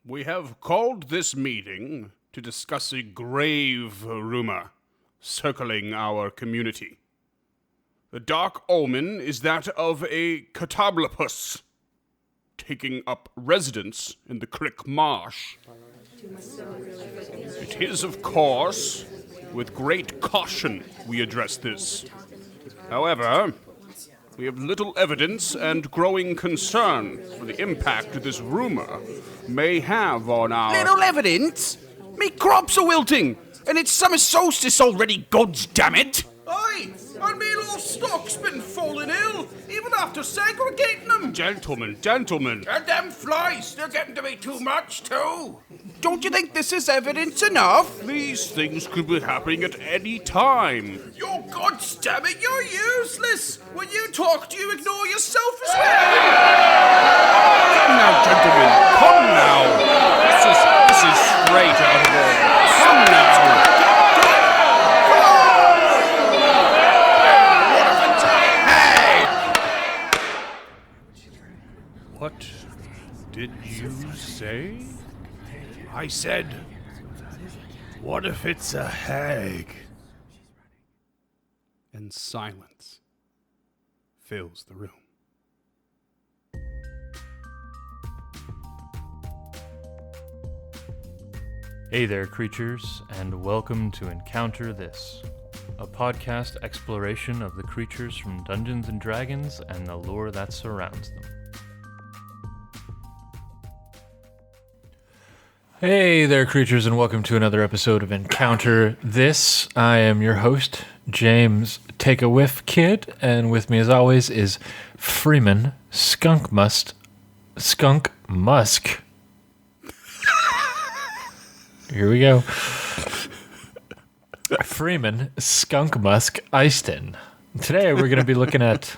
We have called this meeting to discuss a grave rumor circling our community. The dark omen is that of a Catoblepas taking up residence in the Crick Marsh. It is, of course, with great caution we address this. However, we have little evidence and growing concern for the impact this rumor may have on our... Little evidence? Me crops are wilting, and it's summer solstice already, gods damn it! Aye, and me little stock's been falling ill, even after segregating them. Gentlemen. And them flies, they're getting to be too much, too. Don't you think this is evidence enough? These things could be happening at any time. Your gods damn it, you're useless. When you talk, do you ignore yourself as well? Come now, gentlemen, come now. This is straight out of order. Come now. What did you say? I said, what if it's a hag? And silence fills the room. Hey there, creatures, and welcome to Encounter This, a podcast exploration of the creatures from Dungeons & Dragons and the lore that surrounds them. Hey there, creatures, and welcome to another episode of Encounter This. I am your host, James Take a Whiff Kid, and with me as always is Freeman Skunk Musk. Here we go. Freeman Skunk Musk Eyston. Today we're going to be looking at...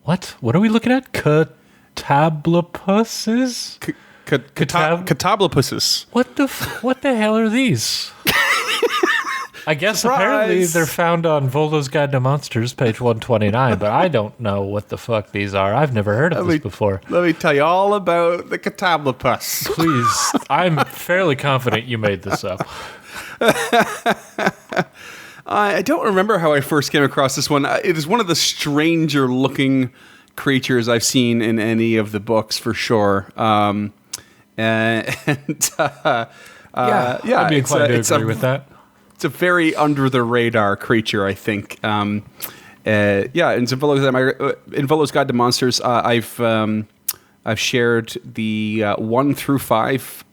What? What are we looking at? Catoblepas? Catoblepas. What the hell are these? I guess Surprise. Apparently they're found on Volo's Guide to Monsters, page 129, but I don't know what the fuck these are. I've never heard of this before. Let me tell you all about the Catoblepas. Please, I'm fairly confident you made this up. I don't remember how I first came across this one. It is one of the stranger looking creatures I've seen in any of the books, for sure. Yeah, I'd be inclined to agree with that. It's a very under the radar creature, I think. Yeah, in Volo's Guide to Monsters, I've shared the 1 through 5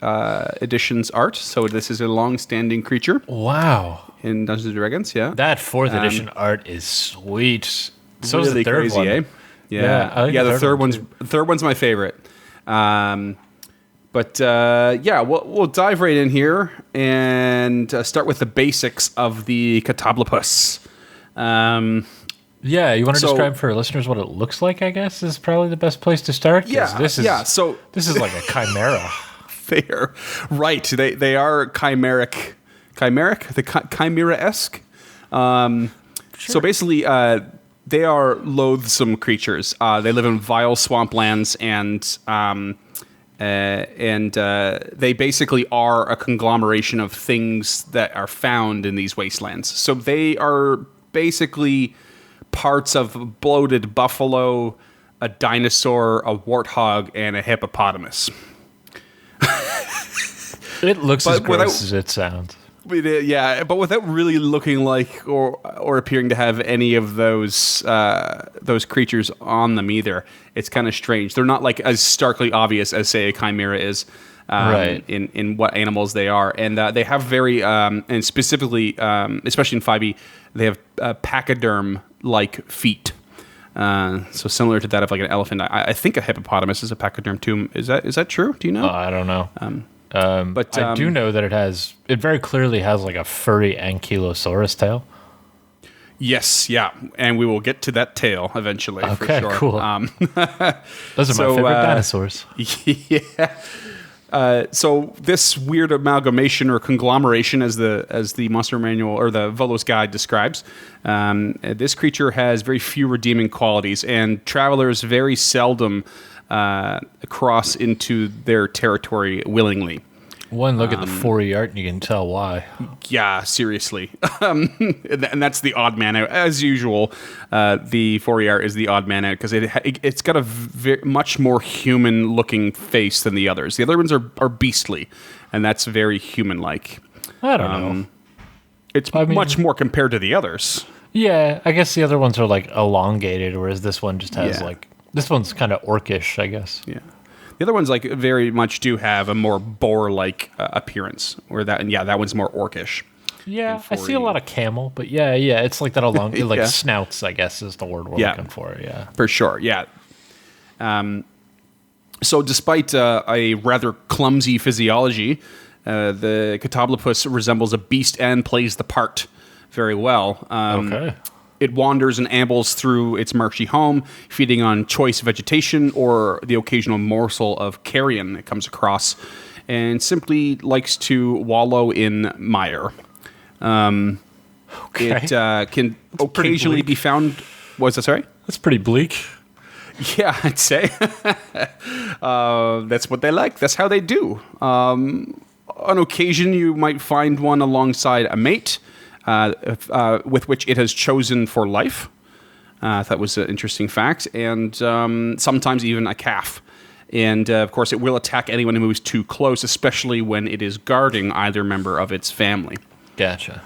editions art. So this is a long-standing creature. Wow. In Dungeons & Dragons, yeah. That 4th edition art is sweet. So is really the third crazy, one. eh? I like the third one's my favorite. We'll dive right in here and start with the basics of the Catoblepas. You want to describe for our listeners what it looks like, I guess, is probably the best place to start. This is like a chimera. They are, right. They are chimeric. Chimera-esque. Sure. So basically, they are loathsome creatures. They live in vile swamplands, and they basically are a conglomeration of things that are found in these wastelands. So they are basically parts of a bloated buffalo, a dinosaur, a warthog, and a hippopotamus. It looks as gross as it sounds. Yeah, but without really looking like or appearing to have any of those creatures on them either. It's kind of strange. They're not like as starkly obvious as, say, a chimera is right. in what animals they are. And they have very, and specifically, especially in 5e, they have pachyderm-like feet. So similar to that of like an elephant. I think a hippopotamus is a pachyderm too. Is that true? Do you know? I don't know. But I do know that it very clearly has like a furry ankylosaurus tail. Yes, yeah, and we will get to that tail eventually. Okay, for sure. Cool. Those are my favorite dinosaurs. Yeah. So this weird amalgamation or conglomeration, as the Monster Manual or the Volo's Guide describes, this creature has very few redeeming qualities, and travelers very seldom cross into their territory willingly. One look at the Fori art and you can tell why. Yeah, seriously. And that's the odd man out. As usual, the Fori art is the odd man out because it's got a much more human-looking face than the others. The other ones are beastly, and that's very human-like. I don't know. It's much more compared to the others. Yeah, I guess the other ones are like elongated, whereas this one just has Yeah. this one's kind of orcish, I guess. Yeah. The other ones like very much do have a more boar-like appearance, that one's more orcish. Yeah, I see a Fori. lot of camel, but yeah, it's like that like snouts, I guess is the word we're looking for. Yeah, For sure, yeah. So despite a rather clumsy physiology, the Catoblepas resembles a beast and plays the part very well. okay. It wanders and ambles through its marshy home, feeding on choice vegetation or the occasional morsel of carrion it comes across, and simply likes to wallow in mire. Okay. It can occasionally bleak. be found... Was that, sorry? That's pretty bleak. Yeah, I'd say. That's what they like. That's how they do. On occasion, you might find one alongside a mate, with which it has chosen for life. That was an interesting fact. And sometimes even a calf. And, of course, it will attack anyone who moves too close, especially when it is guarding either member of its family. Gotcha.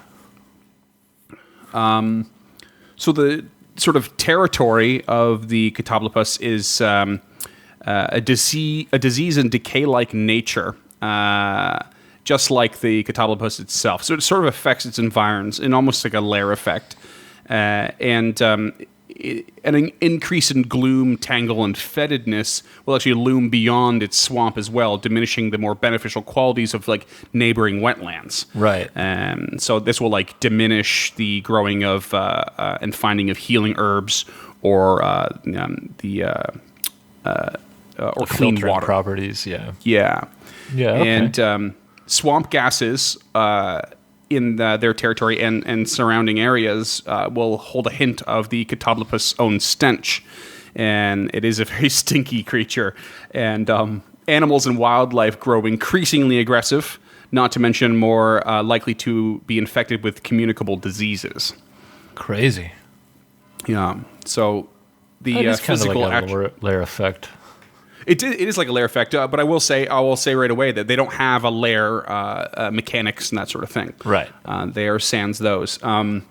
So the sort of territory of the Catoblepas is a disease and decay-like nature, just like the Catoblepas itself. So it sort of affects its environs in almost like a lair effect. And an increase in gloom, tangle, and fetidness will actually loom beyond its swamp as well, diminishing the more beneficial qualities of like neighboring wetlands. Right. So this will like diminish the growing of and finding of healing herbs or clean Filtering water properties. Yeah. Yeah. Yeah. Okay. And swamp gases in their territory and surrounding areas will hold a hint of the Catoblepas' own stench. And it is a very stinky creature. And animals and wildlife grow increasingly aggressive, not to mention more likely to be infected with communicable diseases. Crazy. Yeah. So the That is kind of physical like a layer effect. It is like a layer effect, but I will say right away that they don't have a layer mechanics and that sort of thing. Right. They are sans those. The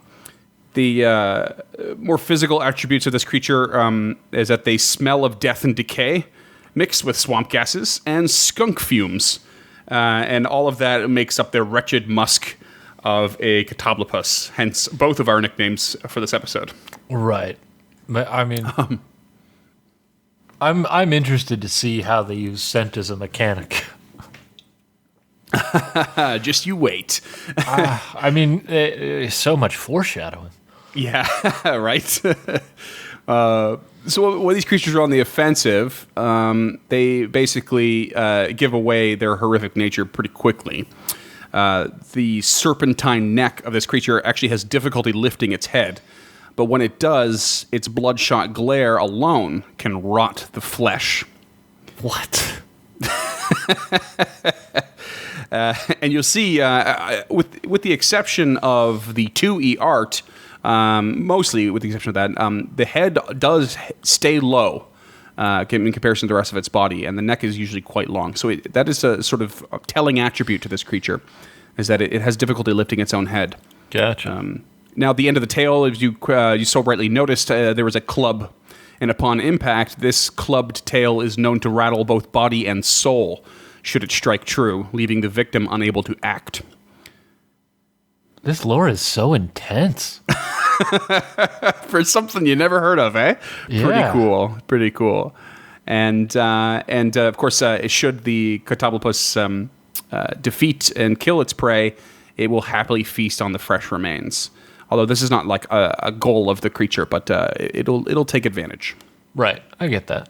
more physical attributes of this creature is that they smell of death and decay, mixed with swamp gases and skunk fumes, and all of that makes up their wretched musk of a Catoblepas. Hence, both of our nicknames for this episode. Right. But I mean, I'm interested to see how they use scent as a mechanic. Just you wait. I mean, so much foreshadowing. Yeah, right. So when these creatures are on the offensive, they basically give away their horrific nature pretty quickly. The serpentine neck of this creature actually has difficulty lifting its head. But when it does, its bloodshot glare alone can rot the flesh. What? And you'll see, with the exception of the 2E art, mostly with the exception of that, the head does stay low in comparison to the rest of its body, and the neck is usually quite long. So that is a sort of a telling attribute to this creature, is that it has difficulty lifting its own head. Gotcha. Now, at the end of the tail, as you so rightly noticed, there was a club. And upon impact, this clubbed tail is known to rattle both body and soul, should it strike true, leaving the victim unable to act. This lore is so intense. For something you never heard of, eh? Yeah. Pretty cool. And of course, should the Catoblepas defeat and kill its prey, it will happily feast on the fresh remains. Although this is not like a goal of the creature, but it'll take advantage. Right. I get that.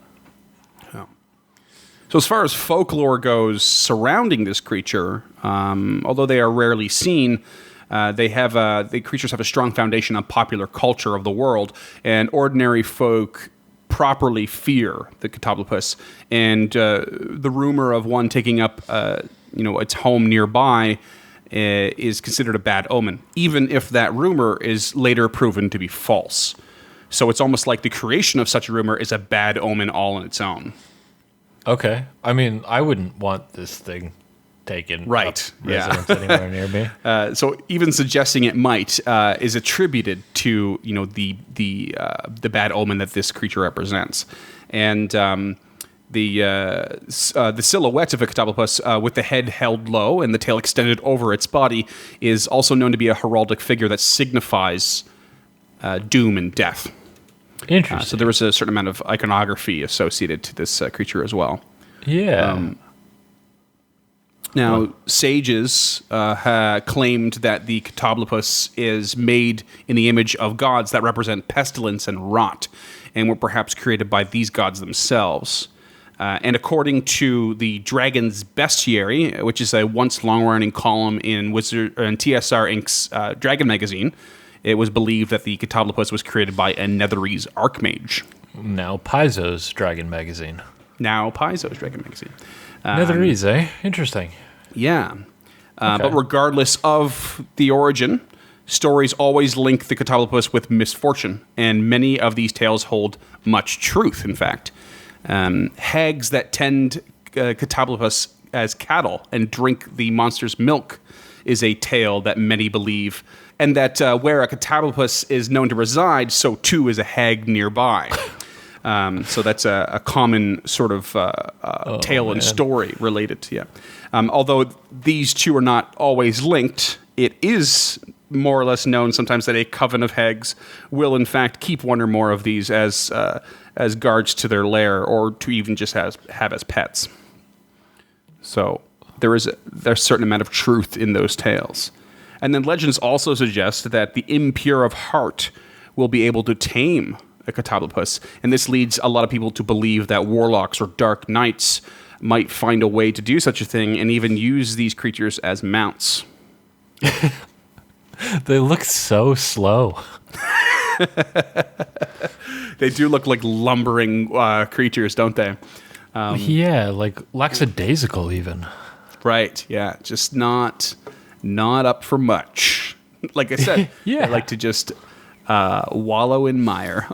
So as far as folklore goes surrounding this creature, although they are rarely seen, the creatures have a strong foundation on popular culture of the world, and ordinary folk properly fear the Catoblepas, and the rumor of one taking up its home nearby is considered a bad omen, even if that rumor is later proven to be false. So it's almost like the creation of such a rumor is a bad omen all on its own. Okay. I mean, I wouldn't want this thing taken right. up residence anywhere near me. So even suggesting it might is attributed to the bad omen that this creature represents, and the silhouette of a Catoblepas with the head held low and the tail extended over its body is also known to be a heraldic figure that signifies doom and death. Interesting. So there was a certain amount of iconography associated to this creature as well. Yeah. Now, sages claimed that the Catoblepas is made in the image of gods that represent pestilence and rot, and were perhaps created by these gods themselves. And according to the Dragon's Bestiary, which is a once long-running column in TSR Inc.'s Dragon magazine, it was believed that the Catoblepas was created by a Netherese archmage. Now Paizo's Dragon magazine. Netherese, eh? Interesting. Yeah. Okay. But regardless of the origin, stories always link the Catoblepas with misfortune, and many of these tales hold much truth, in fact. Hags that tend Catoblepas as cattle and drink the monster's milk is a tale that many believe, and that where a Catoblepas is known to reside, so too is a hag nearby. So that's a common sort of tale and story related to, although these two are not always linked, it is more or less known sometimes that a coven of hags will in fact keep one or more of these as guards to their lair, or to even just have as pets. So there's a certain amount of truth in those tales. And then legends also suggest that the impure of heart will be able to tame a Catoblepas, and this leads a lot of people to believe that warlocks or dark knights might find a way to do such a thing and even use these creatures as mounts. They look so slow. They do look like lumbering creatures, don't they? Yeah, like lackadaisical even. Right, yeah. Just not up for much. Like I said, Yeah. I like to just wallow in mire.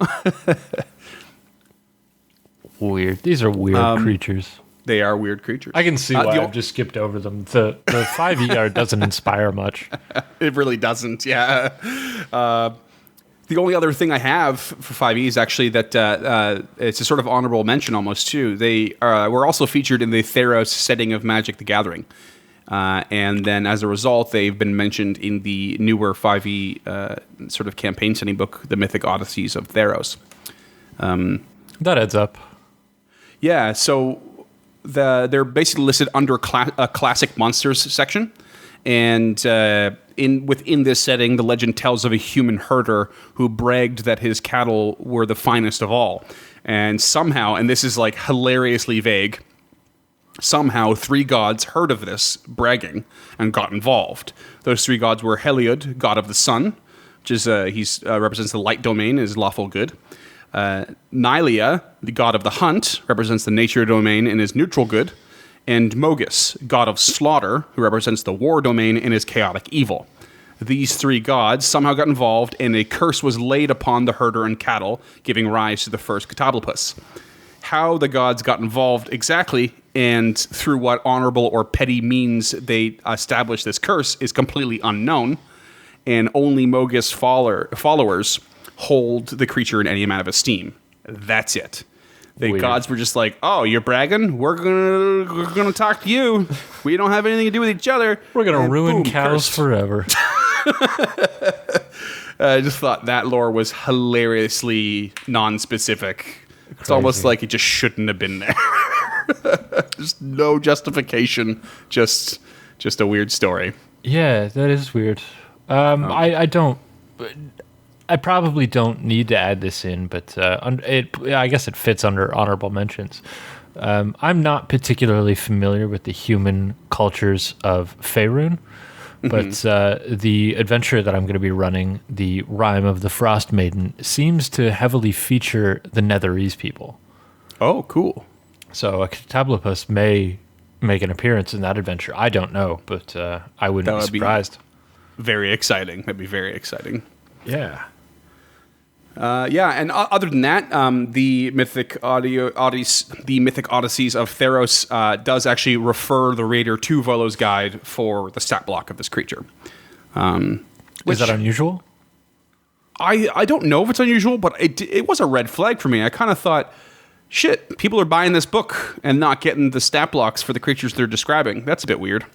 Weird. These are weird creatures. They are weird creatures. I can see why I've just skipped over them. The 5ER doesn't inspire much. It really doesn't, yeah. The only other thing I have for 5e is actually that it's a sort of honorable mention almost, too. They were also featured in the Theros setting of Magic the Gathering. And then as a result, they've been mentioned in the newer 5e sort of campaign setting book, The Mythic Odysseys of Theros. That adds up. Yeah, so they're basically listed under a classic monsters section. And within this setting, the legend tells of a human herder who bragged that his cattle were the finest of all. And somehow, and this is like hilariously vague, somehow 3 gods heard of this bragging and got involved. Those 3 gods were Heliod, god of the sun, which is represents the light domain, is lawful good. Nylia, the god of the hunt, represents the nature domain and is neutral good. And Mogus, god of slaughter, who represents the war domain and is chaotic evil. These 3 gods somehow got involved, and a curse was laid upon the herder and cattle, giving rise to the first Catoblepas. How the gods got involved exactly, and through what honorable or petty means they established this curse, is completely unknown, and only Mogus followers hold the creature in any amount of esteem. That's it. The Weird. gods were just like, "Oh, you're bragging? We're gonna talk to you. We don't have anything to do with each other. We're going to And ruin boom, cows cursed." forever. I just thought that lore was hilariously non-specific. It's almost like it just shouldn't have been there. Just no justification. Just a weird story. Yeah, that is weird. I probably don't need to add this in, but I guess it fits under honorable mentions. I'm not particularly familiar with the human cultures of Faerun, but the adventure that I'm going to be running, the Rime of the Frost Maiden, seems to heavily feature the Netherese people. Oh, cool. So a Catoblepas may make an appearance in that adventure. I don't know, but I wouldn't be surprised. Very exciting. That'd be very exciting. Yeah. And other than that, the Mythic Odysseys of Theros does actually refer the reader to Volo's guide for the stat block of this creature. Is that unusual? I don't know if it's unusual, but it was a red flag for me. I kind of thought, shit, people are buying this book and not getting the stat blocks for the creatures they're describing. That's a bit weird.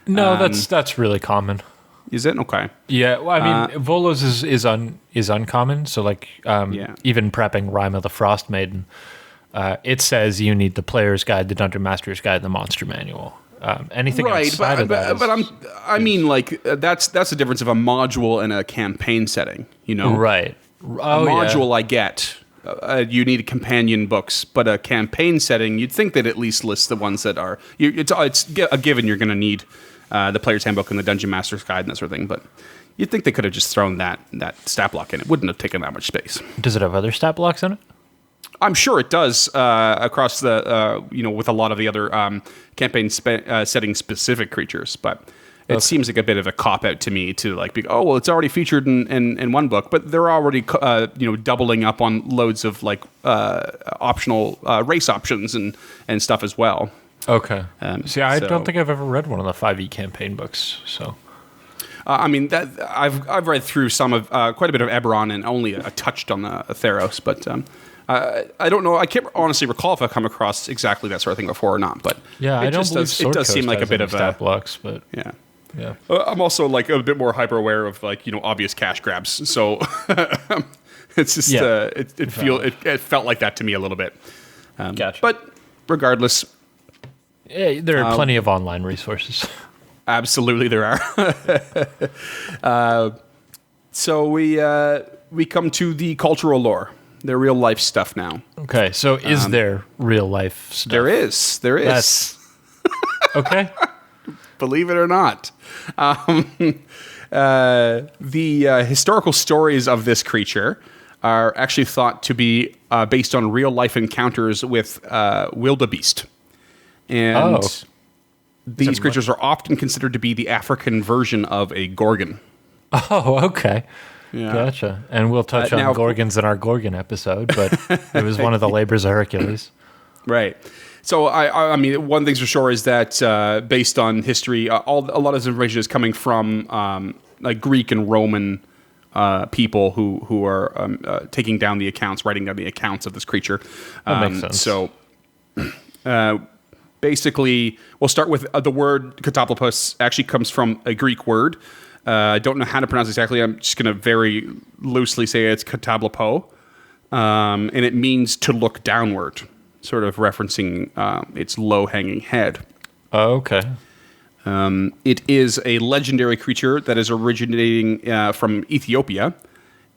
No, that's really common. Is it? Okay. Yeah, well, I mean, Volo's is uncommon. So, like, even prepping Rime of the Frost Maiden, it says you need the player's guide, the dungeon master's guide, and the monster manual. Anything outside of that, that's the difference of a module and a campaign setting. You know, right? A module I get. You need companion books, but a campaign setting, you'd think that at least lists the ones that are. It's a given you're going to need. The player's handbook and the dungeon master's guide and that sort of thing, but you'd think they could have just thrown that stat block in. It wouldn't have taken that much space. Does it have other stat blocks in it? I'm sure it does across the with a lot of the other campaign setting specific creatures, but it seems like a bit of a cop out to me to like be it's already featured in one book, but they're already doubling up on loads of like optional race options and stuff as well. Okay. I don't think I've ever read one of the 5e campaign books. So, I mean that I've read through some of quite a bit of Eberron and only touched on the Theros, but I don't know. I can't honestly recall if I've come across exactly that sort of thing before or not. But it does seem like a bit of stat blocks, but yeah. I'm also like a bit more hyper aware of like obvious cash grabs, so it's just it felt like that to me a little bit. Gotcha. But regardless. Yeah, there are plenty of online resources. Absolutely, there are. So we come to the cultural lore, the real life stuff now. Okay, so is there real life stuff? There is. That's okay. Believe it or not, the historical stories of this creature are actually thought to be based on real life encounters with wildebeest. And these creatures are often considered to be the African version of a gorgon. Oh, okay. Yeah. Gotcha. And we'll touch on gorgons in our Gorgon episode, but it was one of the labors of Hercules. Right. So, I mean, one thing's for sure is that based on history, a lot of this information is coming from like Greek and Roman people who are taking down the accounts, writing down the accounts of this creature. That makes sense. So, basically, we'll start with the word Catoblepas actually comes from a Greek word. I don't know how to pronounce it exactly. I'm just going to very loosely say it's Catoblepo. And it means to look downward, sort of referencing its low-hanging head. Oh, okay. It is a legendary creature that is originating from Ethiopia,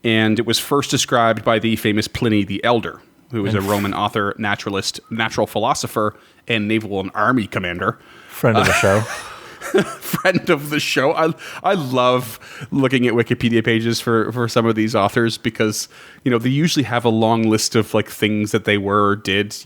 and it was first described by the famous Pliny the Elder, who was a Roman author, naturalist, natural philosopher, and naval and army commander. Friend of the show. Friend of the show. I love looking at Wikipedia pages for some of these authors because they usually have a long list of like things that they were or did.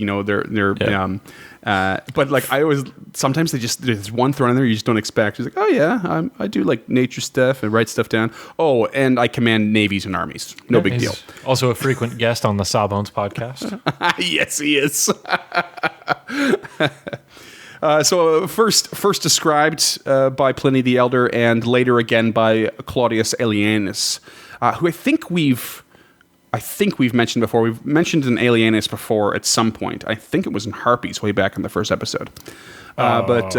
But like I always sometimes there's one thrown in there you just don't expect. It's like, oh yeah, I do like nature stuff and write stuff down. Oh, and I command navies and armies. No big deal. Also a frequent guest on the Sawbones podcast. Yes, he is. So first described by Pliny the Elder and later again by Claudius Aelianus, who I think we've mentioned before. We've mentioned an Aelianus before at some point. I think it was in Harpies way back in the first episode. But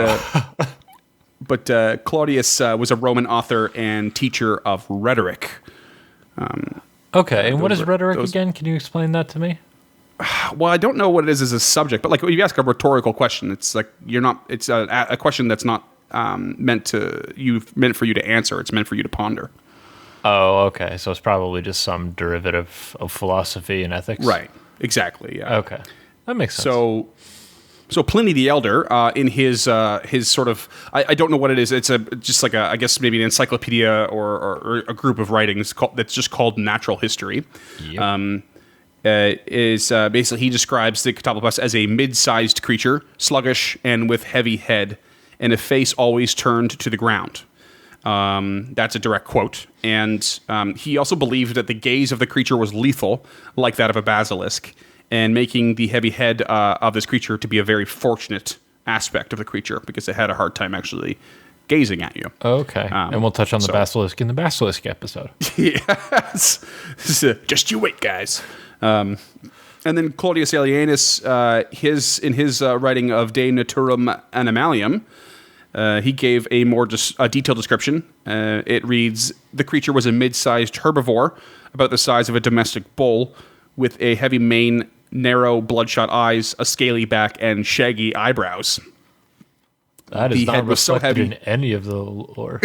Claudius was a Roman author and teacher of rhetoric. Okay, and what is rhetoric again? Can you explain that to me? Well, I don't know what it is as a subject, but like when you ask a rhetorical question, it's like it's a question that's not meant for you to answer. It's meant for you to ponder. Oh, okay. So it's probably just some derivative of philosophy and ethics. Right. Exactly. Yeah. Okay. That makes sense. So So Pliny the Elder, in his sort of, I don't know what it is. It's just like I guess maybe an encyclopedia or a group of writings that's just called Natural History. Yep. Is basically he describes the Catoblepas as a mid-sized creature, sluggish and with heavy head, and a face always turned to the ground. That's a direct quote. And he also believed that the gaze of the creature was lethal, like that of a basilisk, and making the heavy head of this creature to be a very fortunate aspect of the creature because it had a hard time actually gazing at you. Okay. And we'll touch on the basilisk in the basilisk episode. Yes. Just you wait, guys. And then Claudius Aelianus, in his writing of De Naturam Animalium, he gave a more detailed description. It reads, the creature was a mid-sized herbivore, about the size of a domestic bull, with a heavy mane, narrow, bloodshot eyes, a scaly back, and shaggy eyebrows. That is not reflected in any of the lore.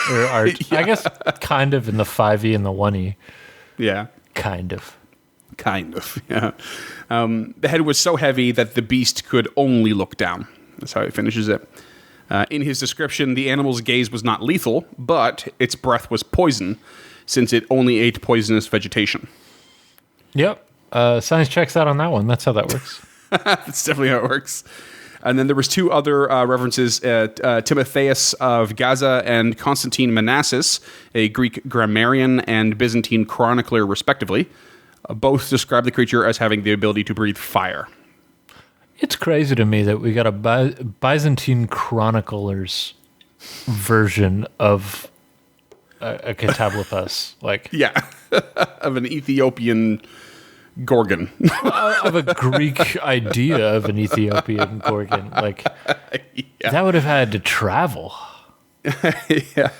Or art. Yeah. I guess kind of in the 5e and the 1e. Yeah. Kind of, yeah. The head was so heavy that the beast could only look down. That's how he finishes it. In his description, the animal's gaze was not lethal, but its breath was poison, since it only ate poisonous vegetation. Yep. Science checks out on that one. That's how that works. That's definitely how it works. And then there was two other references, Timotheus of Gaza and Constantine Manasses, a Greek grammarian and Byzantine chronicler, respectively. Both describe the creature as having the ability to breathe fire. It's crazy to me that we got a Byzantine chronicler's version of a Catoblepas. Yeah, of an Ethiopian Gorgon. Of a Greek idea of an Ethiopian Gorgon. That would have had to travel. Yeah.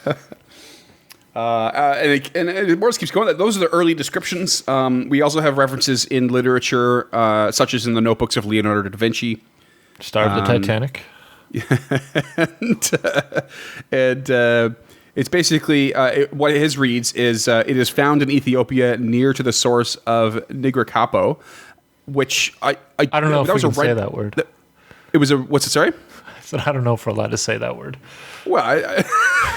And Morris keeps going. Those are the early descriptions. We also have references in literature, such as in the notebooks of Leonardo da Vinci. Star of the Titanic. and it's basically what his reads is it is found in Ethiopia near to the source of Nigra Capo, which I don't know if we can say that word. It was what's it? Sorry? I said I don't know if we're allowed to say that word. Well,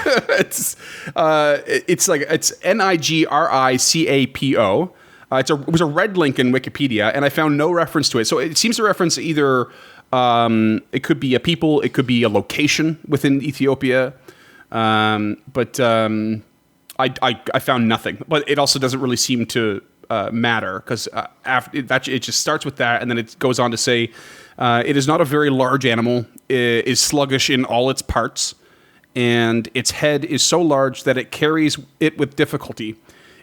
it's Nigracapo. It was a red link in Wikipedia, and I found no reference to it. So it seems to reference either it could be a people, it could be a location within Ethiopia, but I found nothing. But it also doesn't really seem to matter because after that, it just starts with that, and then it goes on to say it is not a very large animal, is sluggish in all its parts, and its head is so large that it carries it with difficulty,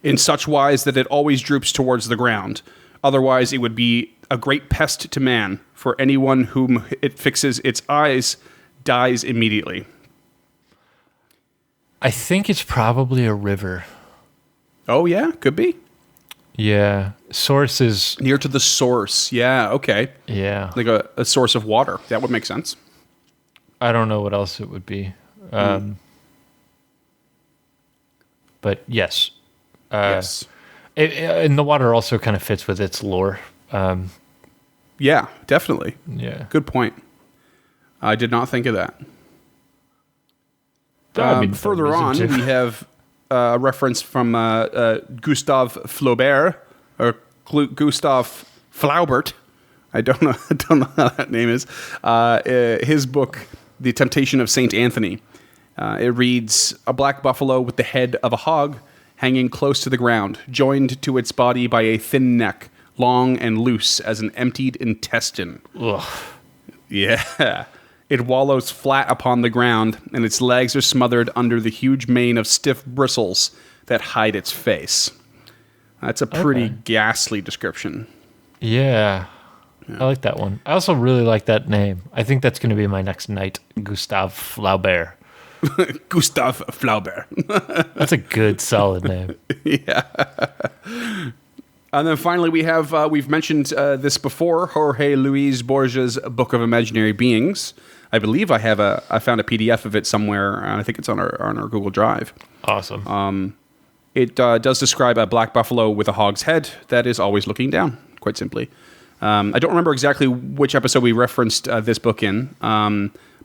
in such wise that it always droops towards the ground. Otherwise, it would be a great pest to man, for anyone whom it fixes its eyes dies immediately. I think it's probably a river. Oh, yeah? Could be. Yeah. Source is... near to the source. Yeah, okay. Yeah. Like a source of water. That would make sense. I don't know what else it would be. But yes. Yes. And the water also kind of fits with its lore. Yeah, definitely. Yeah. Good point. I did not think of that. Further on, we have a reference from Gustave Flaubert, or Gustave Flaubert. I don't know how that name is. His book, The Temptation of Saint Anthony. It reads, a black buffalo with the head of a hog hanging close to the ground, joined to its body by a thin neck, long and loose as an emptied intestine. Ugh. Yeah. It wallows flat upon the ground, and its legs are smothered under the huge mane of stiff bristles that hide its face. That's a pretty ghastly description. Yeah. I like that one. I also really like that name. I think that's going to be my next knight, Gustave Flaubert. Gustave Flaubert. That's a good, solid name. Yeah. And then finally, we've mentioned this before, Jorge Luis Borges' Book of Imaginary Beings. I believe I found a PDF of it somewhere, and I think it's on our Google Drive. Awesome. It does describe a black buffalo with a hog's head that is always looking down, quite simply. I don't remember exactly which episode we referenced this book in,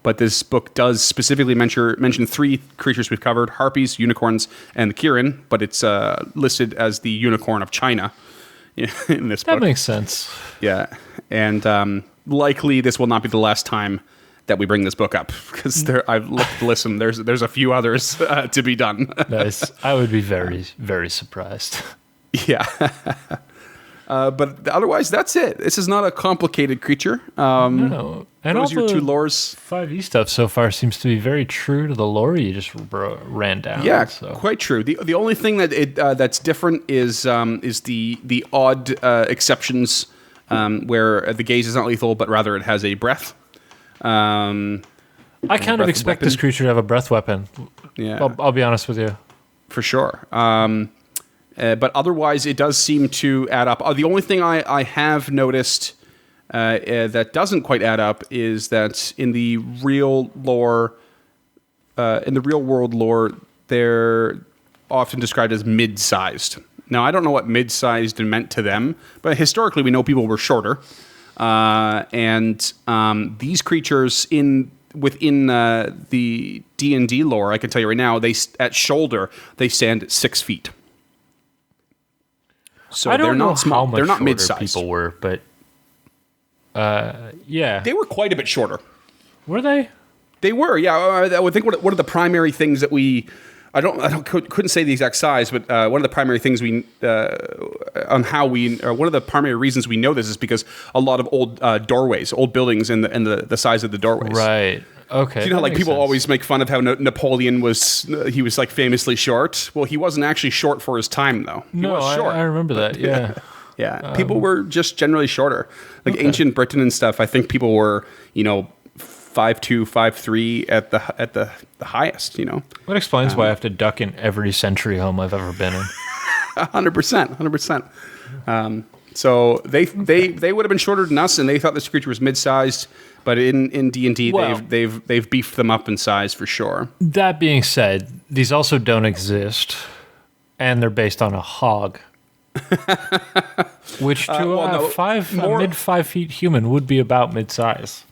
but this book does specifically mention 3 creatures we've covered: harpies, unicorns, and the Kirin, but it's listed as the unicorn of China in this book. That makes sense. Yeah, and likely this will not be the last time that we bring this book up, because I've listened. There's a few others to be done. Nice. I would be very, very surprised. Yeah. But otherwise, that's it. This is not a complicated creature. No. And those are all your the 2 lores. 5e stuff so far seems to be very true to the lore you just ran down. Yeah, so. quite true. The only thing that that's different is the odd exceptions where the gaze is not lethal, but rather it has a breath. I kind of expect this creature to have a breath weapon. Yeah, I'll be honest with you. For sure. But otherwise, it does seem to add up. The only thing I have noticed that doesn't quite add up is that in the real lore, in the real world lore, they're often described as mid-sized. Now, I don't know what mid-sized meant to them, but historically, we know people were shorter. And these creatures within the D&D lore, I can tell you right now, at shoulder, they stand at 6 feet. So I don't they're know not small. How much they're not shorter mid-sized. people were, but yeah, They were quite a bit shorter. were they? They were, yeah. I would think one of the primary things that couldn't say the exact size, but one of the primary things one of the primary reasons we know this is because a lot of old doorways, old buildings, and the size of the doorways. Right. Okay. So you know, like people sense. always make fun of how Napoleon was like famously short. Well, he wasn't actually short for his time, though. He was short. I remember that. Yeah. Yeah, people were just generally shorter. Like ancient Britain and stuff, I think people were, 5'2", 5'3" at the highest. What explains why I have to duck in every century home I've ever been in? 100%. So they would have been shorter than us, and they thought this creature was mid-sized. But in D&D, Well, they've beefed them up in size for sure. That being said, these also don't exist, and they're based on a hog, which to a mid 5 feet human would be about mid-size.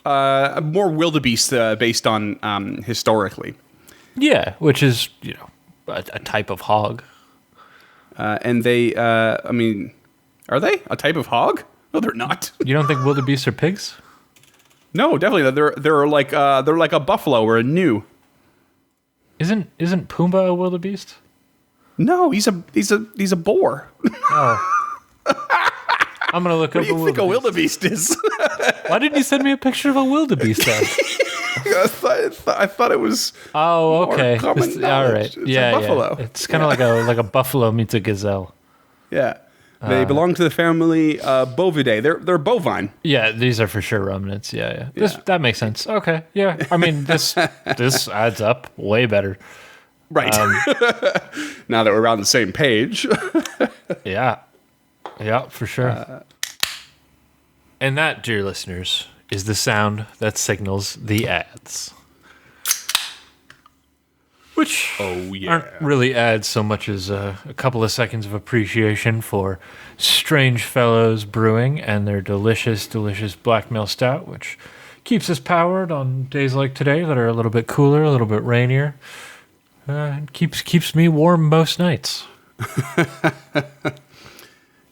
More wildebeest based on historically. Yeah, which is a type of hog. And they, are they a type of hog? No, they're not. You don't think wildebeests are pigs? No, definitely. They're like a buffalo or a gnu. Isn't Pumbaa a wildebeest? No, he's a boar. Oh. I'm gonna look What up do you think a wildebeest is? Why didn't you send me a picture of a wildebeest then? I thought it was. Oh, okay. More common All knowledge. right. It's a buffalo. Yeah. It's kind of like a buffalo meets a gazelle. Yeah, they belong to the family Bovidae. They're bovine. Yeah, these are for sure ruminants. Yeah. That makes sense. Okay. Yeah. I mean, this adds up way better. Right. Now that we're on the same page. Yeah, for sure. And that, dear listeners, is the sound that signals the ads. Which aren't really ads so much as a couple of seconds of appreciation for Strange Fellows Brewing and their delicious, delicious Blackmail Stout, which keeps us powered on days like today that are a little bit cooler, a little bit rainier. Keeps me warm most nights.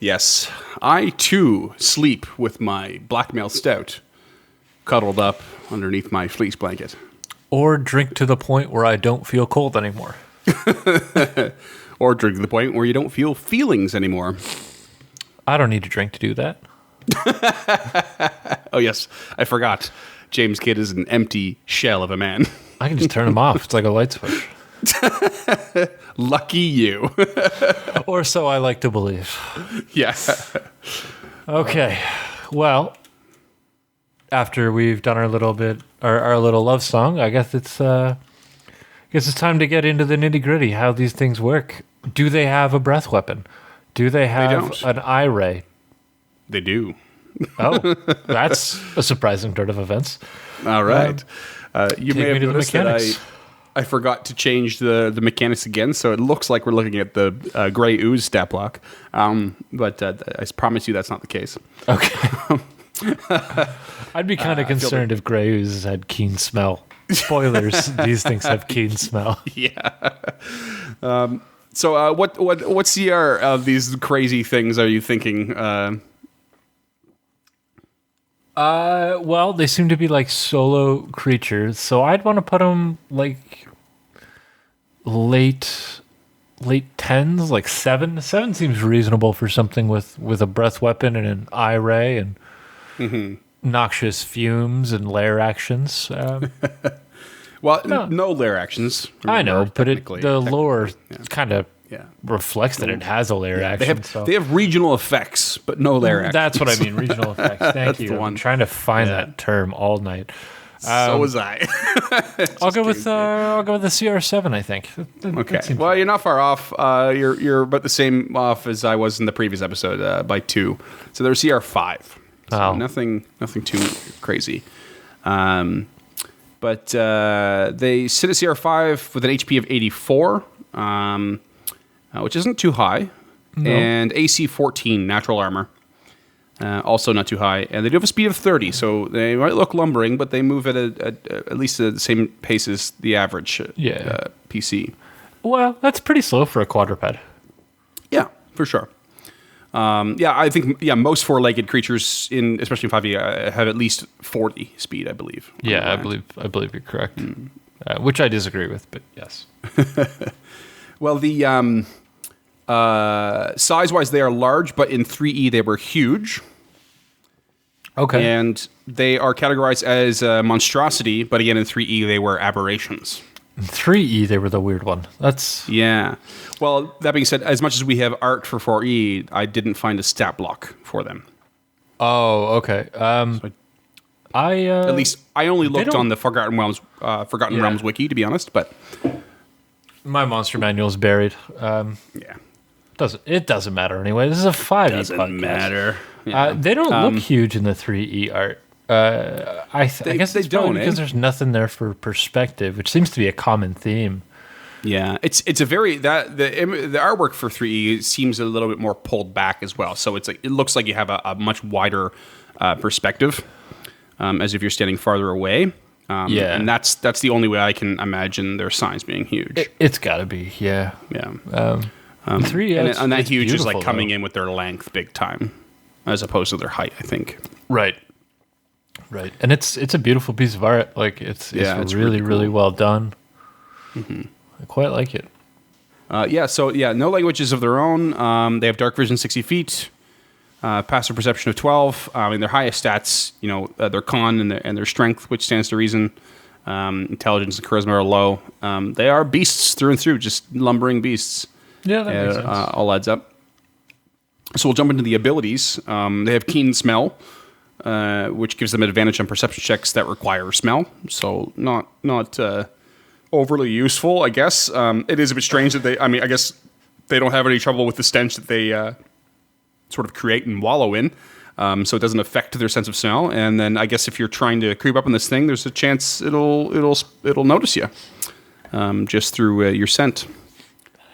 Yes, I too sleep with my Blackmail Stout cuddled up underneath my fleece blanket. Or drink to the point where I don't feel cold anymore. Or drink to the point where you don't feel feelings anymore. I don't need to drink to do that. Oh, yes, I forgot. James Kidd is an empty shell of a man. I can just turn them off. It's like a light switch. Lucky you. Or so I like to believe. Yeah. Okay. Well, after we've done our little love song, I guess it's time to get into the nitty-gritty, how these things work. Do they have a breath weapon? Do they have an eye ray? They do. Oh, that's a surprising turn of events. All right. You take may me have to the noticed that mechanics. I forgot to change the mechanics again, so it looks like we're looking at the gray ooze stat block. But I promise you that's not the case. Okay. I'd be kind of concerned if gray oozes had keen smell. Spoilers: these things have keen smell. Yeah. So what CR of these crazy things are you thinking? Well, they seem to be like solo creatures, so I'd want to put them like late tens, like 7. 7 seems reasonable for something with a breath weapon and an eye ray and noxious fumes and lair actions. Well, no lair actions. I know, but technically. the lore kind of Yeah. reflects that it has a lair action. They have regional effects, but no lair actions. That's what I mean, regional effects. Thank you. the one. I'm trying to find that term all night. So was I. I'll go with the CR7. I think. Okay. Well, you're not far off. You're about the same off as I was in the previous episode by 2. So they're CR5. So nothing too crazy. But they sit at CR5 with an HP of 84. Which isn't too high, and AC 14, natural armor, also not too high, and they do have a speed of 30, so they might look lumbering, but they move at least at the same pace as the average PC. Well, that's pretty slow for a quadruped. Yeah, for sure. I think most four-legged creatures, especially in 5e, have at least 40 speed, I believe. Yeah, I believe you're correct. Which I disagree with, but yes. Well, the size-wise, they are large, but in 3e, they were huge. Okay. And they are categorized as a monstrosity, but again, in 3e, they were aberrations. In 3e, they were the weird one. That's... Yeah. Well, that being said, as much as we have art for 4e, I didn't find a stat block for them. Oh, okay. At least, I only looked on the Forgotten Realms wiki, to be honest, but... My monster manual is buried. It doesn't matter anyway. This is a 5e Doesn't podcast. matter. Yeah. They don't look huge in the 3e art. I guess they it's don't, because there's nothing there for perspective, which seems to be a common theme. Yeah, it's a very the artwork for 3e seems a little bit more pulled back as well. So it looks like you have a much wider perspective, as if you're standing farther away. And that's the only way I can imagine their size being huge. It's got to be, yeah. Yeah. 3e, and that huge is like coming in with their length big time, as opposed to their height, I think. Right. And it's a beautiful piece of art. Like it's really, really cool. Well done. Mm-hmm. I quite like it. No languages of their own. They have dark vision 60 feet. Passive perception of 12. Their highest stats, their con and their strength, which stands to reason. Intelligence and charisma are low. They are beasts through and through, just lumbering beasts. Yeah, that makes sense. All adds up. So we'll jump into the abilities. They have keen smell, which gives them advantage on perception checks that require smell. So not overly useful, I guess. It is a bit strange that I guess they don't have any trouble with the stench that they sort of create and wallow in, so it doesn't affect their sense of smell. And then I guess if you're trying to creep up on this thing, there's a chance it'll notice you just through your scent.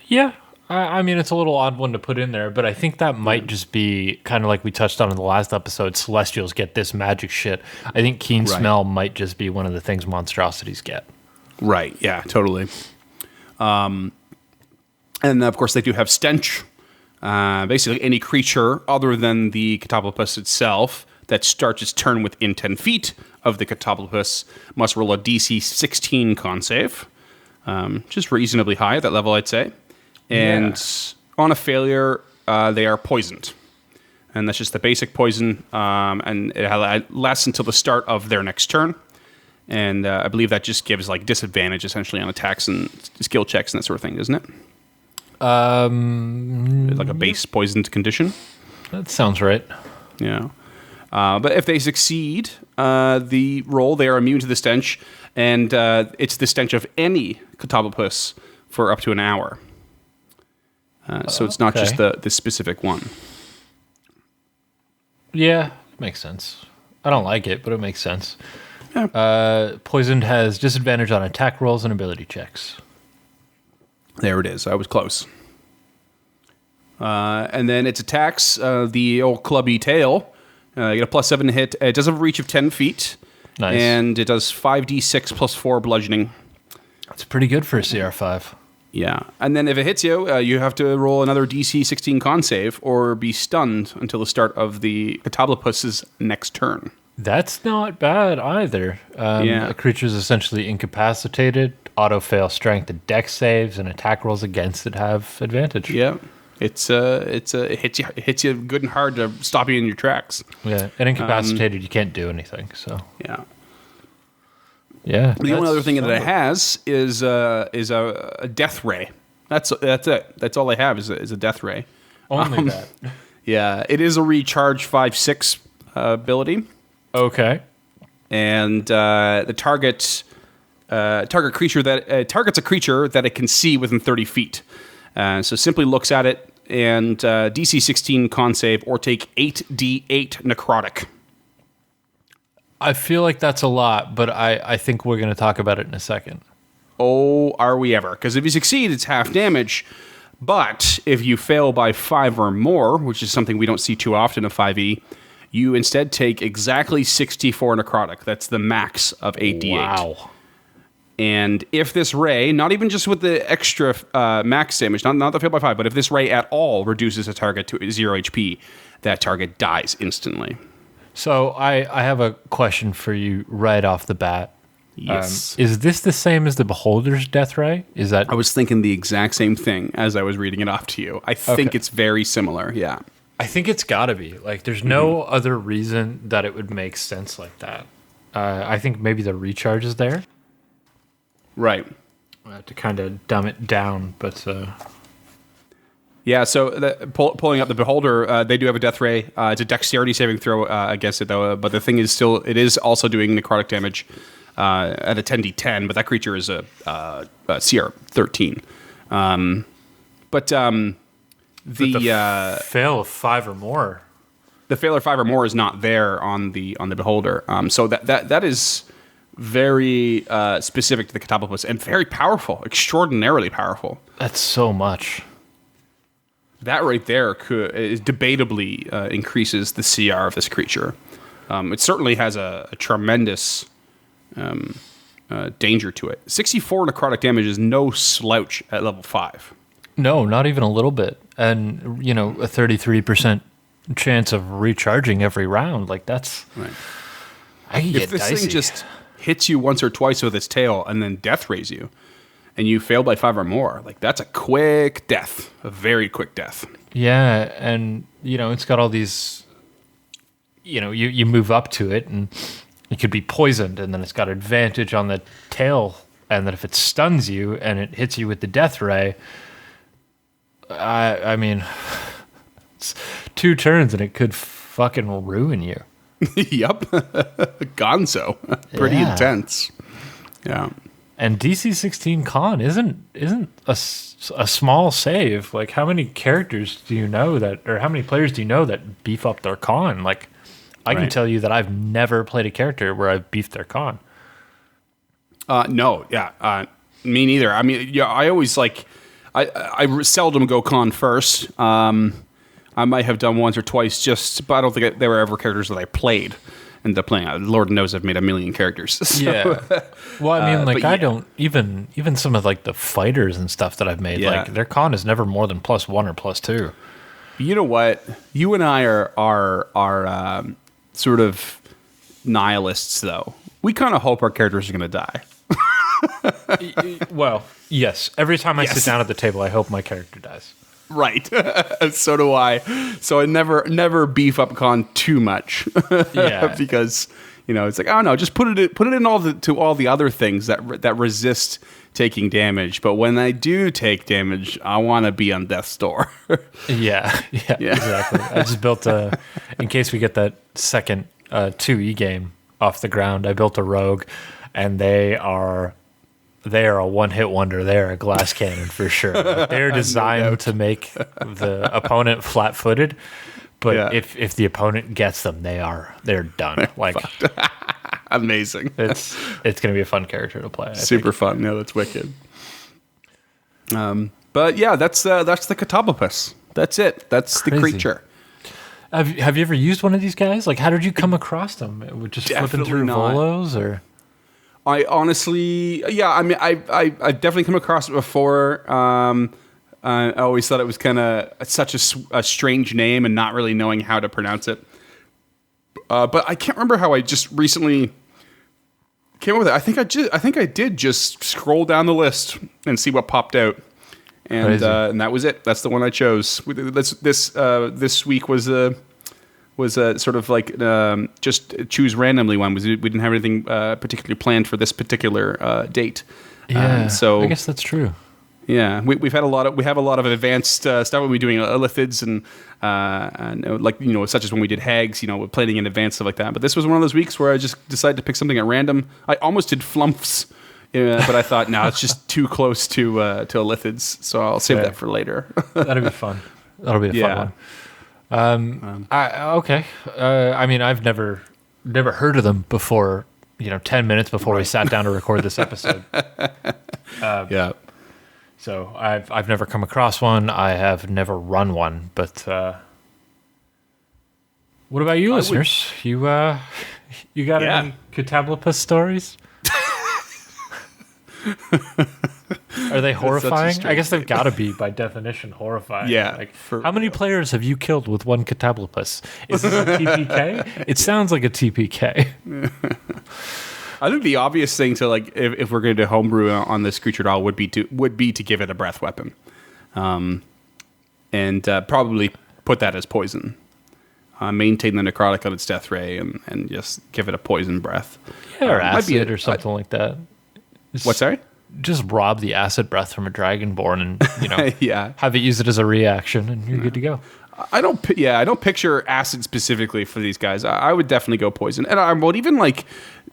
Yeah, it's a little odd one to put in there, but I think that might just be kind of like we touched on in the last episode. Celestials get this magic shit. I think keen smell might just be one of the things monstrosities get. Right. Yeah. Totally. And of course, they do have stench. Basically, any creature other than the Catoblepas itself that starts its turn within 10 feet of the Catoblepas must roll a DC 16 con save, which is reasonably high at that level, I'd say. And on a failure, they are poisoned. And that's just the basic poison, and it lasts until the start of their next turn. And I believe that just gives disadvantage, essentially, on attacks and skill checks and that sort of thing, doesn't it? Like a base poisoned condition. That sounds right. Yeah. But if they succeed the roll, they are immune to the stench, and it's the stench of any Catoblepas for up to an hour. So it's not just the specific one. Yeah, makes sense. I don't like it, but it makes sense. Poisoned has disadvantage on attack rolls and ability checks. There it is. I was close. And then its attacks, the old clubby tail. You get a +7 to hit. It does have a reach of 10 feet. Nice. And it does 5d6 plus 4 bludgeoning. That's pretty good for a CR5. Yeah. And then if it hits you, you have to roll another DC 16 con save or be stunned until the start of the Catoblepas' next turn. That's not bad either. A creature is essentially incapacitated, auto-fail strength and dex saves, and attack rolls against it have advantage. Yeah. It hits you good and hard to stop you in your tracks. Yeah, and incapacitated, you can't do anything. So yeah. The only other thing that it has is a death ray. That's it. That's all I have is a death ray. Only that. Yeah, it is a recharge 5/6 ability. Okay. And the target creature that targets a creature that it can see within 30 feet. So simply looks at it and DC 16 con save or take 8d8 necrotic. I feel like that's a lot, but I think we're going to talk about it in a second. Oh, are we ever? Because if you succeed, it's half damage. But if you fail by 5 or more, which is something we don't see too often in 5e, you instead take exactly 64 necrotic. That's the max of 8d8. Wow. And if this ray, not even just with the extra max damage, not the fail by 5, but if this ray at all reduces a target to 0 HP, that target dies instantly. So I have a question for you right off the bat. Yes. Is this the same as the Beholder's Death Ray? Is that? I was thinking the exact same thing as I was reading it off to you. I think it's very similar, yeah. I think it's got to be. Like, there's no other reason that it would make sense like that. I think maybe the recharge is there. Right. To kind of dumb it down, but... Yeah, so pulling up the Beholder, they do have a death ray. It's a dexterity saving throw against it, though. But the thing is it is also doing necrotic damage at a 10d10, but that creature is a CR 13. But the fail of 5 or more. The fail of 5 or more is not there on the Beholder. So that is very specific to the Catoblepas and very powerful, extraordinarily powerful. That's so much. That right there debatably increases the CR of this creature. It certainly has a tremendous danger to it. 64 necrotic damage is no slouch at level 5. No, not even a little bit. And, a 33% chance of recharging every round. Like, that's... Right. If this dicey. thing just hits you once or twice with its tail and then death rays you, and you fail by 5 or more, like, that's a quick death. A very quick death. Yeah, and, it's got all these... You move up to it, and it could be poisoned, and then it's got advantage on the tail, and then if it stuns you, and it hits you with the death ray... I mean, it's 2 turns and it could fucking ruin you. Yep. Gonzo. Pretty intense. Yeah. And DC 16 con isn't a small save. Like, how many characters do you know or how many players do you know that beef up their con? Like, I can tell you that I've never played a character where I've beefed their con. No, yeah. Me neither. I mean, yeah, I always I seldom go con first. I might have done once or twice, but I don't think they were ever characters that I played. Ended up playing. Lord knows I've made a million characters. So. Yeah. Well, I mean, I don't even some of the fighters and stuff that I've made. Yeah. Like, their con is never more than +1 or +2. You know what? You and I are sort of nihilists, though. We kind of hope our characters are going to die. Well, yes. Every time I sit down at the table, I hope my character dies. Right. So do I. So I never beef up con too much. Yeah. Because, it's like, oh no, just put it in all the other things that resist taking damage. But when I do take damage, I want to be on death's door. Yeah, exactly. I just built in case we get that second 2E game off the ground, I built a rogue, and they are a one-hit wonder. They're a glass cannon for sure. Like, they're designed to make the opponent flat-footed, but if the opponent gets them, they're done. Like, Amazing. It's going to be a fun character to play. Super fun. Yeah, that's wicked. But yeah, that's the Catoblepas. That's it. That's the Crazy. creature. Have you ever used one of these guys? Like, how did you come across them? With just flipping Definitely through not. Volos, or? I honestly, yeah, I mean, I've definitely come across it before. I always thought it was kind of such a strange name and not really knowing how to pronounce it. But I can't remember how I just recently came up with it. I think I did just scroll down the list and see what popped out, and that was it. That's the one I chose. This week was a sort of like just choose randomly one. We didn't have anything particularly planned for this particular date. Yeah, so I guess that's true. Yeah, we have a lot of advanced stuff when we're doing lithids and like such as when we did hags, planning in advance, stuff like that. But this was one of those weeks where I just decided to pick something at random. I almost did flumps, but I thought no, it's just too close to lithids, so I'll save that for later. That'll be fun. That'll be a fun one. Okay. I mean, I've never heard of them before. 10 minutes before we sat down to record this episode. Yeah. So I've never come across one. I have never run one. But what about you, listeners? You got any Catoblepas stories? Are they horrifying? I guess they've got to be, by definition, horrifying. Yeah. Like, how many players have you killed with one Catoblepas? Is this a TPK? It sounds like a TPK. I think the obvious thing to like if we're going to do homebrew on this creature doll would be to give it a breath weapon, and probably put that as poison. Maintain the necrotic on its death ray and just give it a poison breath. Yeah, or acid or something like that. What's sorry? Just rob the acid breath from a dragonborn and yeah, have it use it as a reaction, and you're good to go. I don't picture acid specifically for these guys. I would definitely go poison, and I would even like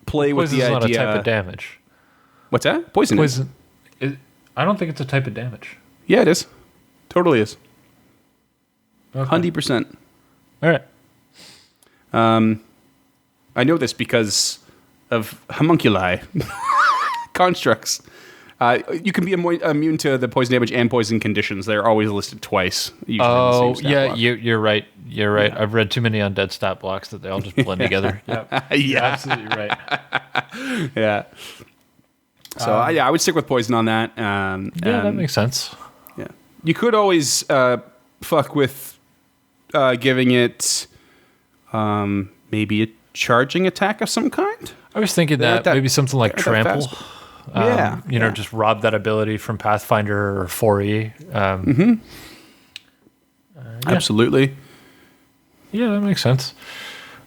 play with the idea. Poison's not a type of damage. What's that? Poison. I don't think it's a type of damage. Yeah, it is. Totally is. 100%. All right. I know this because of homunculi constructs. You can be immune to the poison damage and poison conditions. They're always listed twice. Oh, yeah, you're right. You're right. Yeah. I've read too many undead stat blocks that they all just blend together. Yep. Yeah, you're absolutely right. Yeah. So I would stick with poison on that. That makes sense. Yeah, you could always fuck with giving it maybe a charging attack of some kind. I was thinking that maybe something like trample. Just rob that ability from Pathfinder or 4E. Absolutely. Yeah, that makes sense.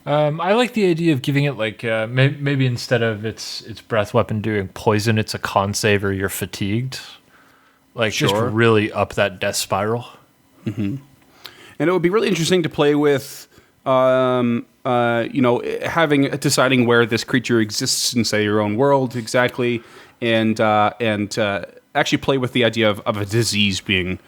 I like the idea of giving it like maybe instead of its breath weapon doing poison, it's a con save or you're fatigued. Like just really up that death spiral. Mm-hmm. And it would be really interesting to play with. Deciding where this creature exists in, say, your own world exactly, and actually play with the idea of a disease being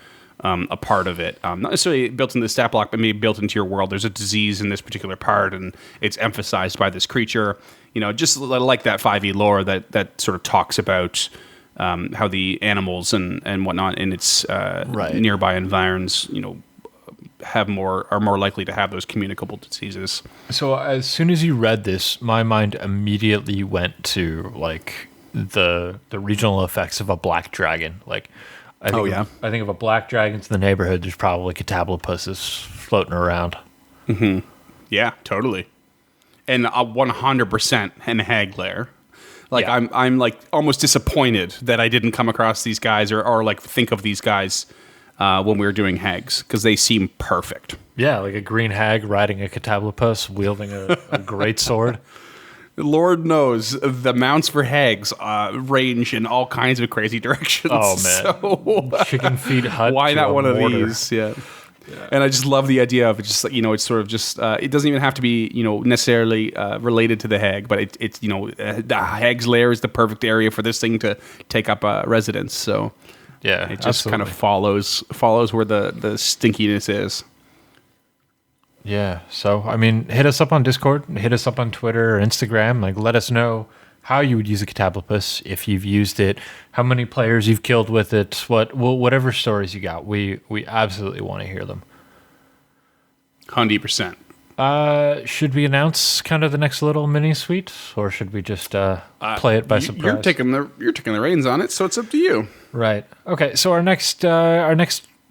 a part of it. Not necessarily built into the stat block, but maybe built into your world. There's a disease in this particular part, and it's emphasized by this creature. Just like that 5e lore that sort of talks about how the animals and whatnot in its nearby environs, are more likely to have those communicable diseases. So as soon as you read this, my mind immediately went to like the regional effects of a black dragon. Like, I think of a black dragon in the neighborhood. There's probably Catoblepas floating around. Mm-hmm. Yeah, totally. And 100% in hag lair. Like I'm like almost disappointed that I didn't come across these guys or like think of these guys when we were doing hags, because they seem perfect. Yeah, like a green hag riding a Catoblepas, wielding a great sword. Lord knows the mounts for hags range in all kinds of crazy directions. Oh, man. So, chicken feet hut. Why not one mortar. of these? Yeah. And I just love the idea of it. Just it's sort of just it doesn't even have to be necessarily related to the hag, but it's the hag's lair is the perfect area for this thing to take up residence. So. Yeah, it just kind of follows where the stinkiness is. Yeah. So, I mean, hit us up on Discord, hit us up on Twitter or Instagram. Like, let us know how you would use a Catoblepas, if you've used it, how many players you've killed with it, whatever stories you got. We absolutely want to hear them. 100%. Should we announce kind of the next little mini suite, or should we just play it by surprise? You're taking the reins on it, so it's up to you. Right. Okay. So our next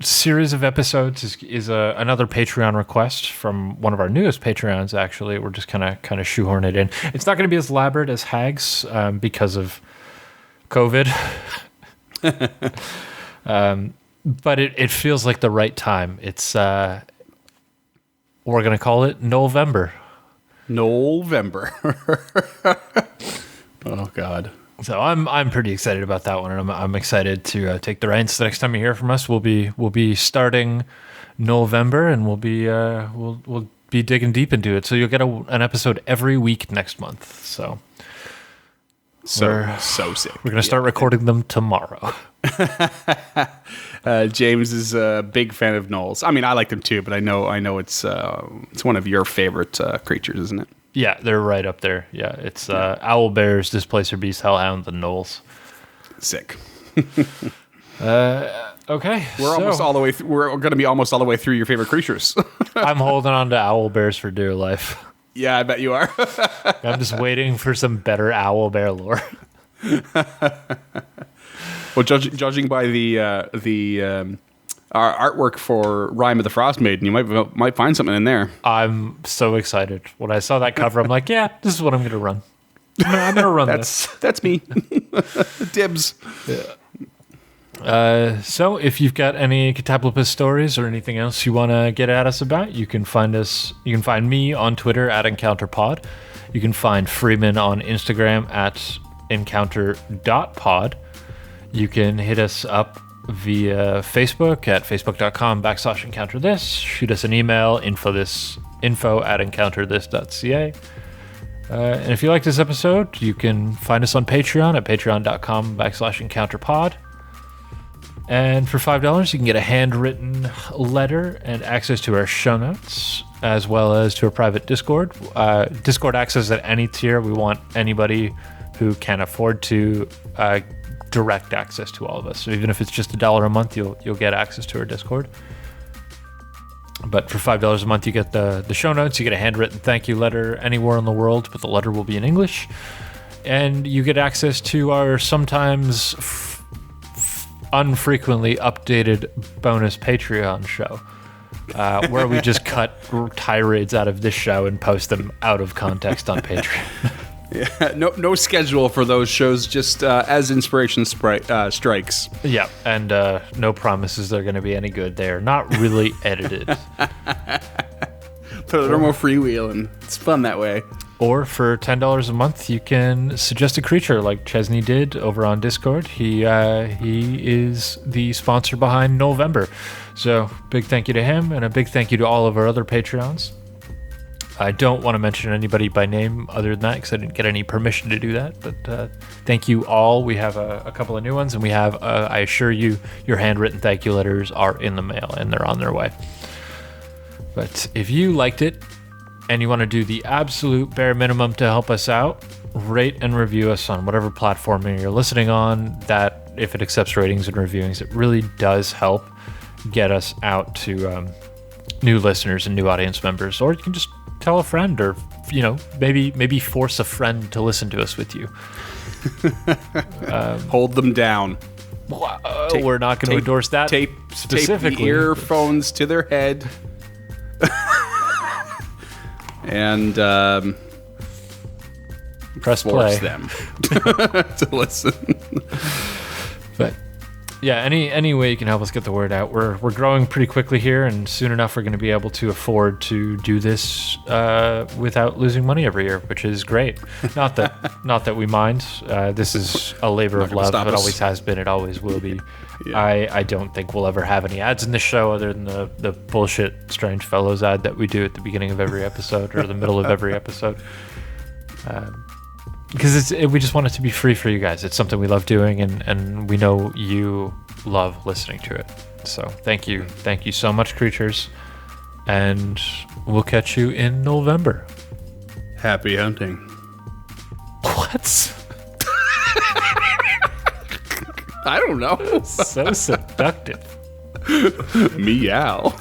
series of episodes is another Patreon request from one of our newest Patreons. Actually, we're just kind of shoehorn it in. It's not going to be as elaborate as Hags because of COVID, but it feels like the right time. It's we're going to call it November. November. Oh God. So I'm pretty excited about that one, and I'm excited to take the reins. The next time you hear from us, we'll be starting November, and we'll be digging deep into it. So you'll get an episode every week next month. So so sick. We're gonna start recording them tomorrow. James is a big fan of gnolls. I mean, I like them too, but I know it's one of your favorite creatures, isn't it? Yeah, they're right up there. Yeah, it's owl bears, displacer beasts, hellhounds, and gnolls. Sick. Okay, we're almost all the way. We're going to be almost all the way through your favorite creatures. I'm holding on to owl bears for dear life. Yeah, I bet you are. I'm just waiting for some better owl bear lore. Well, judging by the our artwork for Rime of the Frost Maiden, you might find something in there. I'm so excited. When I saw that cover, I'm like, yeah, this is what I'm going to run. I'm going to run this. That's me. Dibs. Yeah. So if you've got any Catoblepas stories or anything else you want to get at us about, you can find us. You can find me on Twitter at EncounterPod. You can find Freeman on Instagram at encounter.pod. You can hit us up via Facebook at facebook.com/encounterthis. Shoot us an email, info@encounterthis.ca. And if you like this episode, you can find us on Patreon at patreon.com/encounterpod. And for $5, you can get a handwritten letter and access to our show notes, as well as to a private Discord. Discord access at any tier. We want anybody who can afford to direct access to all of us. So even if it's just $1 a month, you'll get access to our Discord. But for $5 a month, you get the show notes, you get a handwritten thank you letter anywhere in the world, but the letter will be in English. And you get access to our sometimes unfrequently updated bonus Patreon show, where we just cut tirades out of this show and post them out of context on Patreon. Yeah, no schedule for those shows, just as inspiration strikes. Yeah, and no promises they're going to be any good. They're not really edited. Put a little more freewheeling. It's fun that way. Or for $10 a month, you can suggest a creature like Chesney did over on Discord. He is the sponsor behind November. So big thank you to him, and a big thank you to all of our other Patreons. I don't want to mention anybody by name other than that because I didn't get any permission to do that. But thank you all. We have a couple of new ones, and we have, I assure you, your handwritten thank you letters are in the mail, and they're on their way. But if you liked it and you want to do the absolute bare minimum to help us out, rate and review us on whatever platform you're listening on. That, if it accepts ratings and reviewings, it really does help get us out to new listeners and new audience members. Or you can just tell a friend, or maybe force a friend to listen to us with you. Hold them down. We're not going to endorse that specifically. Tape the earphones to their head. And press force play them to listen. But yeah, any way you can help us get the word out. We're growing pretty quickly here, and soon enough we're going to be able to afford to do this without losing money every year, which is great. Not that we mind. This is a labor of love. It always has been. It always will be. Yeah. I don't think we'll ever have any ads in this show other than the bullshit Strange Fellows ad that we do at the beginning of every episode or the middle of every episode. Because we just want it to be free for you guys. It's something we love doing, and we know you love listening to it. So thank you so much, creatures. And we'll catch you in November. Happy hunting. What? I don't know. So seductive. Meow.